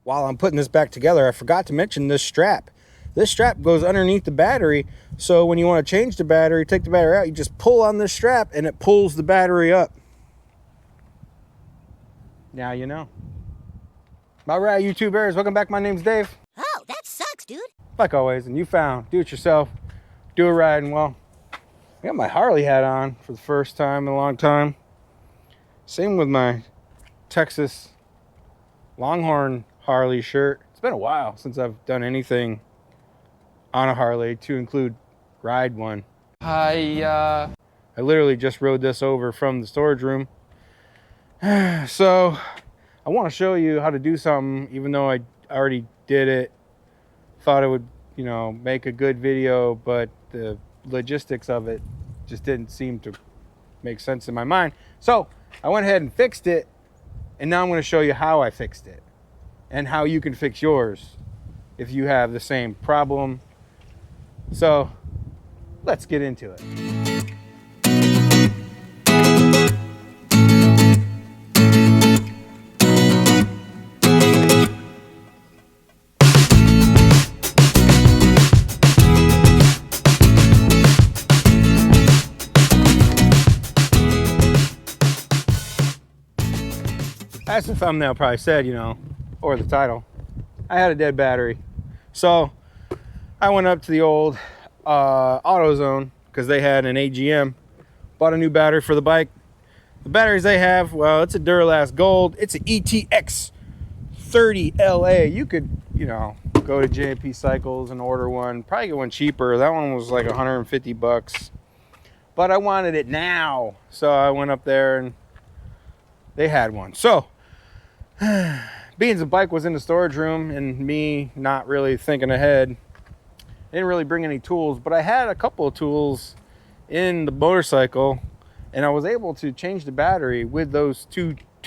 while I'm putting this back together, I forgot to mention this strap. This strap goes underneath the battery, so when you want to change the battery, take the battery out, you just pull on this strap and it pulls the battery up. Now you know. All right, YouTubers, welcome back. My name's Dave. Oh, that sucks, dude. Like always, and you found do-it-yourself, do-it-riding. Well, I got my Harley hat on for the first time in a long time. Same with my Texas Longhorn Harley shirt. It's been a while since I've done anything on a Harley, to include ride one. I literally just rode this over from the storage room. So I want to show you how to do something, even though I already did it. Thought it would, you know, make a good video, but the logistics of it just didn't seem to make sense in my mind. So I went ahead and fixed it, and now I'm going to show you how I fixed it and how you can fix yours if you have the same problem. So let's get into it. As the thumbnail probably said, you know, or the title, I had a dead battery. So I went up to the old AutoZone because they had an AGM, bought a new battery for the bike. The batteries they have, well, it's a Duralast Gold. It's an ETX 30 LA. You could, you know, go to JP Cycles and order one, probably get one cheaper. That one was like 150 bucks, but I wanted it now. So I went up there and they had one. So being the bike was in the storage room and me not really thinking ahead, I didn't really bring any tools, but I had a couple of tools in the motorcycle, and I was able to change the battery with those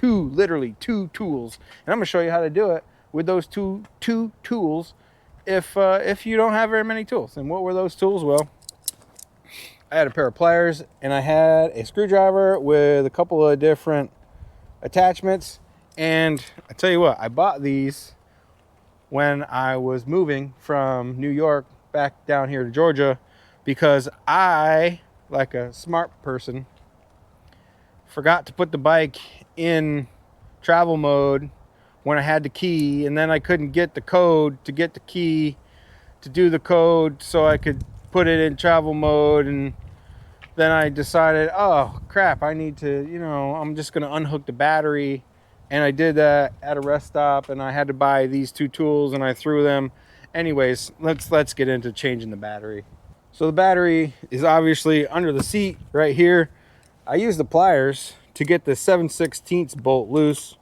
literally two tools. And I'm gonna show you how to do it with those two tools if you don't have very many tools. And what were those tools? Well, I had a pair of pliers and I had a screwdriver with a couple of different attachments. And I tell you what, I bought these when I was moving from New York back down here to Georgia, because I, like a smart person, forgot to put the bike in travel mode when I had the key, and then I couldn't get the code to get the key to do the code so I could put it in travel mode. And then I decided, oh crap, I need to, you know, I'm just gonna unhook the battery. And I did that at a rest stop, and I had to buy these two tools and I threw them. Anyways, let's get into changing the battery. So the battery is obviously under the seat right here. I used the pliers to get the 7/16 bolt loose.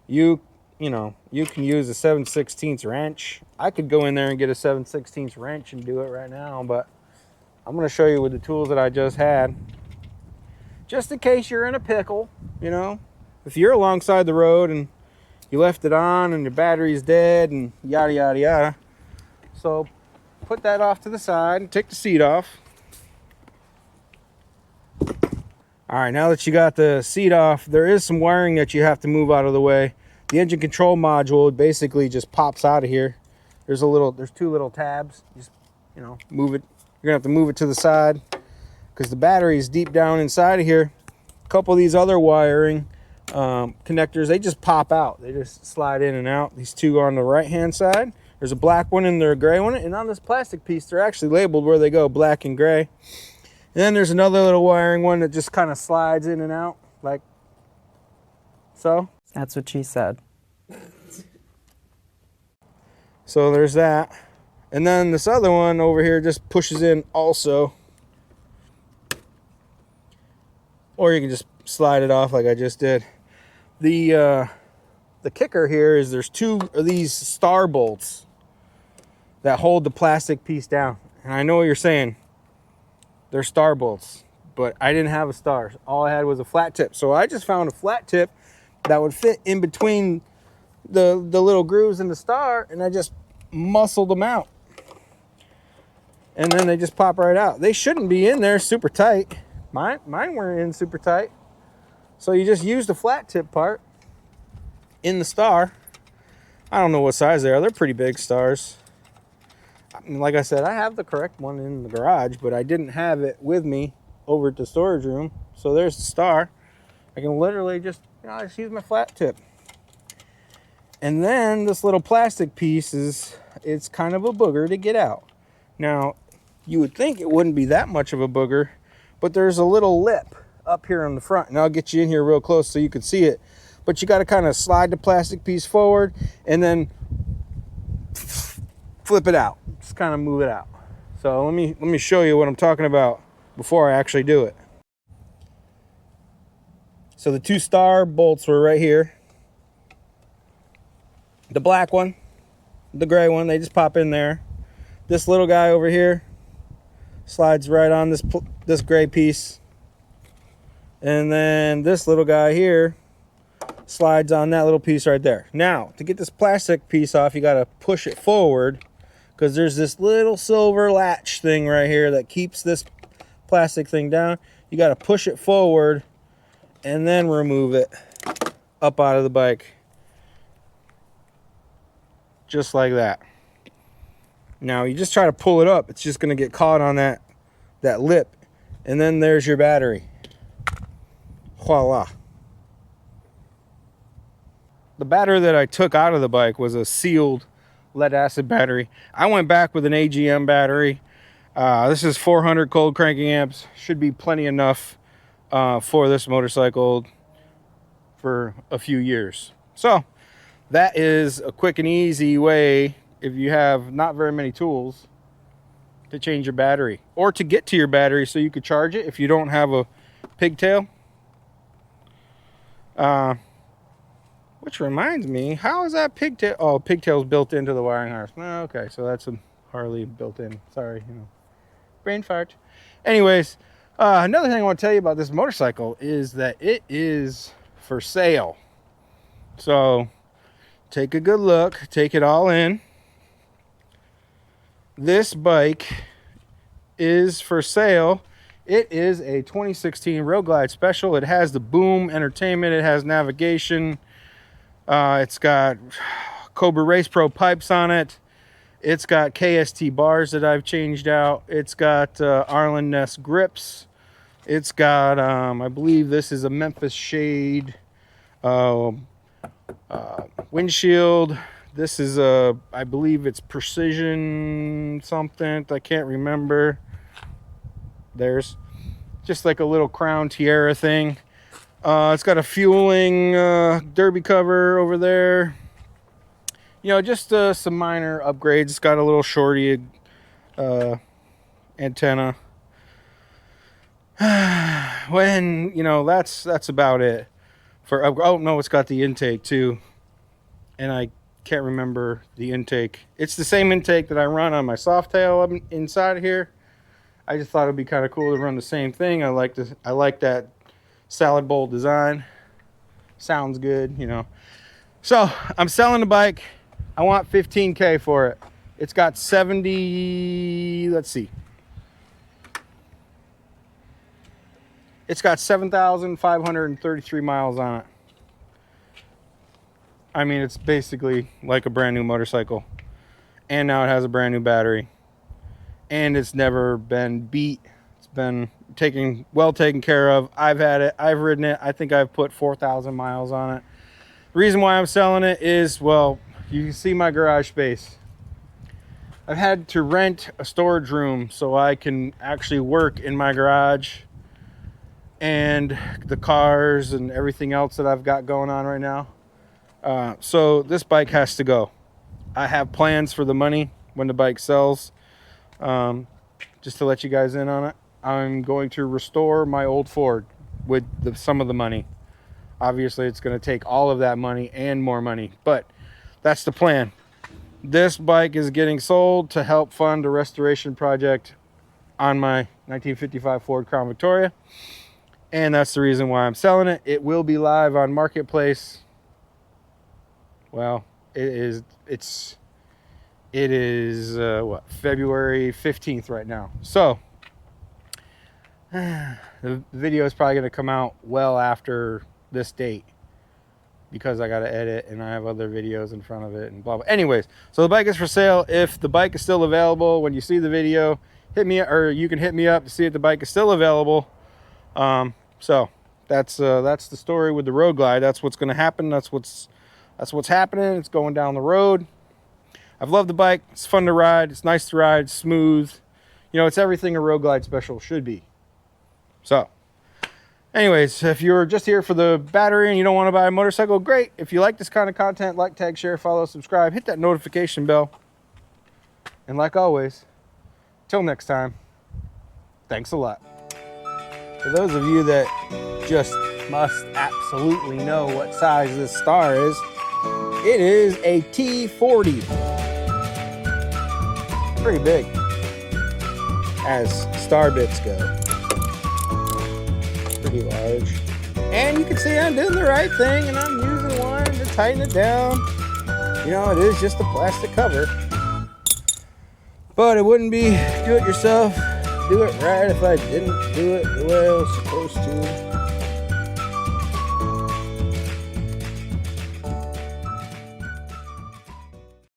You know, you can use a 7/16 wrench. I could go in there and get a 7/16 wrench and do it right now, but I'm going to show you with the tools that I just had, just in case you're in a pickle, you know. If you're alongside the road and you left it on and your battery's dead and yada, yada, yada. So put that off to the side and take the seat off. All right, now that you got the seat off, there is some wiring that you have to move out of the way. The engine control module basically just pops out of here. There's two little tabs. Just, you know, move it. You're gonna have to move it to the side because the battery is deep down inside of here. A couple of these other wiring connectors, they just pop out. They just slide in and out. These two are on the right hand side. There's a black one and there's a gray one, and on this plastic piece they're actually labeled where they go, black and gray. And then there's another little wiring one that just kind of slides in and out like so. That's what she said. So there's that. And then this other one over here just pushes in also, or you can just slide it off like I just did. The kicker here is there's two of these star bolts that hold the plastic piece down. And I know what you're saying, they're star bolts, but I didn't have a star. All I had was a flat tip. So I just found a flat tip that would fit in between the little grooves in the star, and I just muscled them out. And then they just pop right out. They shouldn't be in there super tight. Mine weren't in super tight. So you just use the flat tip part in the star, I don't know what size they are. They're pretty big stars. I mean, like I said, I have the correct one in the garage, but I didn't have it with me over at the storage room. So there's the star. I can literally just, just use my flat tip. And then this little plastic piece it's kind of a booger to get out. Now, you would think it wouldn't be that much of a booger, but there's a little lip up here on the front, and I'll get you in here real close so you can see it. But you got to kind of slide the plastic piece forward and then flip it out. Just kind of move it out. So let me show you what I'm talking about before I actually do it. So the 2 star bolts were right here. The black one, the gray one, they just pop in there. This little guy over here slides right on this gray piece. And then this little guy here slides on that little piece right there. Now, to get this plastic piece off, you got to push it forward, because there's this little silver latch thing right here that keeps this plastic thing down. You got to push it forward and then remove it up out of the bike. Just like that. Now, you just try to pull it up. It's just going to get caught on that lip. And then there's your battery. Voila. The battery that I took out of the bike was a sealed lead acid battery. I went back with an AGM battery. This is 400 cold cranking amps. Should be plenty enough for this motorcycle for a few years. So that is a quick and easy way, if you have not very many tools, to change your battery or to get to your battery so you could charge it if you don't have a pigtail. Which reminds me, how is that pigtail? Oh, pigtail's built into the wiring harness. Oh, okay, so that's a Harley built in. Sorry, brain fart. Anyways, another thing I want to tell you about this motorcycle is that it is for sale. So take a good look, take it all in. This bike is for sale. It is a 2016 Road Glide Special. It has the boom entertainment. It has navigation. It's got Cobra Race Pro pipes on it. It's got KST bars that I've changed out. It's got Arlen Ness grips. It's got, I believe this is a Memphis Shade windshield. This is I believe it's Precision something. I can't remember. There's just like a little crown tiara thing. It's got a fueling derby cover over there. Just some minor upgrades. It's got a little shorty antenna. That's about it. Oh no, it's got the intake too, and I can't remember the intake. It's the same intake that I run on my Softail inside of here. I just thought it'd be kind of cool to run the same thing. I like that salad bowl design. Sounds good, So I'm selling the bike. I want $15K for it. It's got 70. Let's see. It's got 7,533 miles on it. I mean, it's basically like a brand new motorcycle. And now it has a brand new battery. And it's never been beat. It's been well taken care of. I've had it. I've ridden it. I think I've put 4,000 miles on it. The reason why I'm selling it is, well, you can see my garage space. I've had to rent a storage room so I can actually work in my garage and the cars and everything else that I've got going on right now. So this bike has to go. I have plans for the money when the bike sells. Just to let you guys in on it, I'm going to restore my old Ford with some of the money. Obviously, it's going to take all of that money and more money, but that's the plan. This bike is getting sold to help fund a restoration project on my 1955 Ford Crown Victoria. And that's the reason why I'm selling it. It will be live on Marketplace. Well, it is February 15th right now. So the video is probably going to come out well after this date. because I got to edit and I have other videos in front of it and blah, blah. Anyways, so the bike is for sale. If the bike is still available when you see the video, hit me, or you can hit me up to see if the bike is still available. So that's the story with the Road Glide. That's what's going to happen. That's what's happening. It's going down the road. I've loved the bike. It's fun to ride. It's nice to ride. It's smooth. You know, it's everything a Road Glide Special should be. So anyways, if you're just here for the battery and you don't want to buy a motorcycle, great. If you like this kind of content, like, tag, share, follow, subscribe, hit that notification bell. And like always, till next time, thanks a lot. For those of you that just must absolutely know what size this star is, it is a T40. Pretty big, as star bits go. Pretty large. And you can see I'm doing the right thing, and I'm using one to tighten it down. You know, it is just a plastic cover. But it wouldn't be do it yourself, do it right if I didn't do it the way I was supposed to.